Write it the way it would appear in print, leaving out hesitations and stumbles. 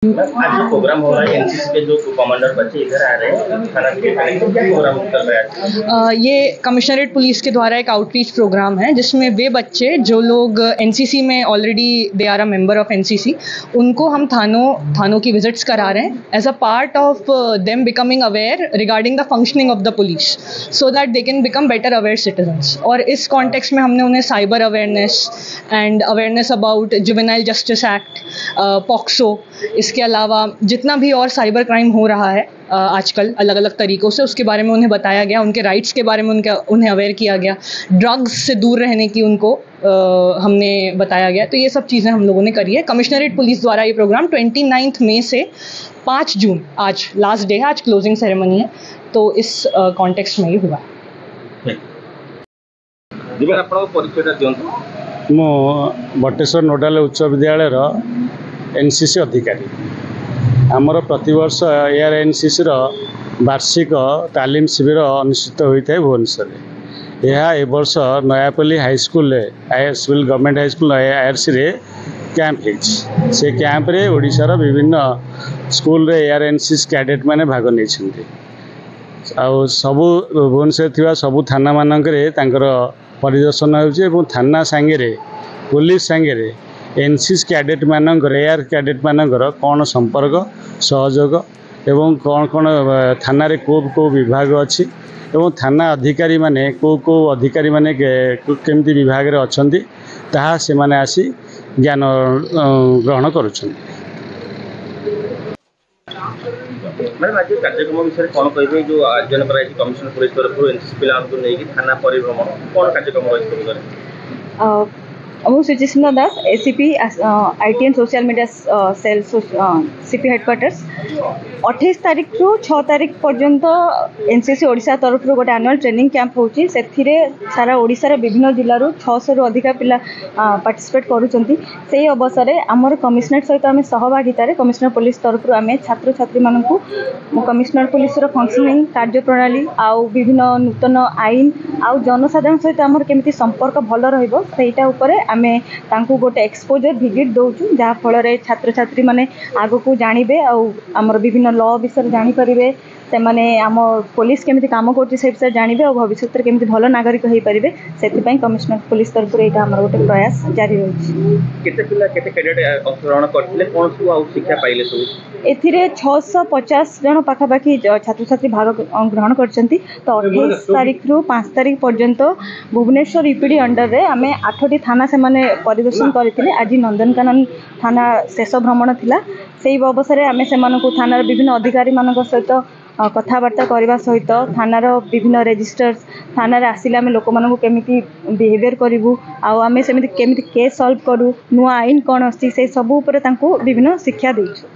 आज जो प्रोग्राम हो रहा है एनसीसी के जो कमांडर बच्चे इधर आ रहे हैं थाना के क्या प्रोग्राम चल रहा है? ये कमिश्नरेट पुलिस के द्वारा एक आउटरीच प्रोग्राम है जिसमें वे बच्चे जो लोग एनसीसी में already they are a member of NCC उनको हम थानों की विजिट्स करा रहे हैं as a part of them becoming aware regarding the functioning of the police so that they can become better aware citizens. और इस कॉन्टेक्स्ट में हमने उन्हें cyber awareness and awareness about juvenile justice act, POCSO, इसके अलावा जितना भी और साइबर क्राइम हो रहा है आजकल अलग अलग तरीक़ों से उसके बारे में उन्हें बताया गया, उनके राइट्स के बारे में उन्हें अवेयर किया गया, ड्रग्स से दूर रहने की उनको हमने बताया गया। तो ये सब चीज़ें हम लोगों ने करी है। कमिश्नरेट पुलिस द्वारा ये प्रोग्राम 29 मई से 5 जून आज लास्ट डे है, आज क्लोजिंग सेरेमनी है, तो इस कॉन्टेक्स्ट में ही हुआ है। मो बटेश्वर नोडाल उच्च विद्यालय एनसीसी अधिकारी आमर प्रतिवर्ष एआर एनसीसी वार्षिक तालीम शिविर अनुष्ठित होता है भुवनेश्वर। यह ए वर्ष Nayapalli high school civil government high school IRC रे कैंप से कैंप रे ओडिशार विभिन्न स्कूल रे एआर एनसीसी कैडेट माने भाग नहीं सबू भुवनेश्वर थिबा सबू थाना मानकरे तांकर परिदर्शन हो थाना सांगे पुलिस सांगे एनसीसी कैडेट मानकर एआर कैडेट मानकर कौन संपर्क सहयोग एवं कौन कौन थाना रे को विभाग अच्छी एवं थाना अधिकारी माने को अधिकारी माने केमती विभाग रे अछंती ताहा से माने आसी ज्ञान ग्रहण करुछन। मैडम आज कार्यक्रम विषय कौन कहे जो आयोजन कराई कमिश्नर पुलिस तरफ एनसीसी पिला नहीं थाना परिभ्रमण कौन कार्यक्रम रही? मु Suchismita Das ACP IT and social media cell CP headquarters 28 तारीख रु 6 तारीख पर्यंत एनसीसी ओडिशा तरफ गोटे एनुअल ट्रेनिंग कैंप होची सेथिरे सारा ओडिशा रे विभिन्न जिल्ला रु 600 रु अधिक पिला पार्टिसिपेट करूचंती। सेही अवसर रे हमर कमिश्नरेट सहित आमे सहभागिता रे कमिश्नर पुलिस तरफ रु आमे छात्र छात्री मानकु कमिश्नर पुलिस रो फंक्शनिंग कार्य प्रणाली आउ विभिन्न नूतन आईन आउ जनसाधारण सहित हमर केमिति संपर्क भल रहइबो सेहिटा ऊपर आमे तांकु गोटे एक्सपोजर विजिट दउचु जहा फल रे छात्र छात्री माने आगो को जानिबे आउ हमर विभिन्न लॉ विषय जानि परिबे से माने आम पुलिस केमिति काम करछि से विषय जानिबे और भविष्य रे केमिति भलो नागरिक होई परिबे सेति पई कमिश्नर पुलिस तरफ रे एटा हमर गोटे प्रयास जारी रहछि। केते पिला केते कैडेट अंशग्रहण करथिले कोन सु आउ शिक्षा पाइले सब एथिरे 650 जन पाखा पाखी छात्र छात्री भाग ग्रहण करछंती। तो 28 तारीख रु 5 तारीख पर्यंत भुवनेश्वर ईपीडी अंडर रे आमे 8टी थाना से माने परिदर्शन करथिले। आज नंदनकानन थाना शेष भ्रमण थिला सेही अवसर रे आमे सेमानकु थाना विभिन्न अधिकारी मानक सहित कथबार्ता करने सहित थानार विभिन्न रेजिस्टर्स थाना आसिले आम लोक मानक केमिति बिहेवियर करूँ आम सेमिति केमिति केस सॉल्व करूँ नुआ आईन कौन अच्छी से सब विभिन्न शिक्षा देछु।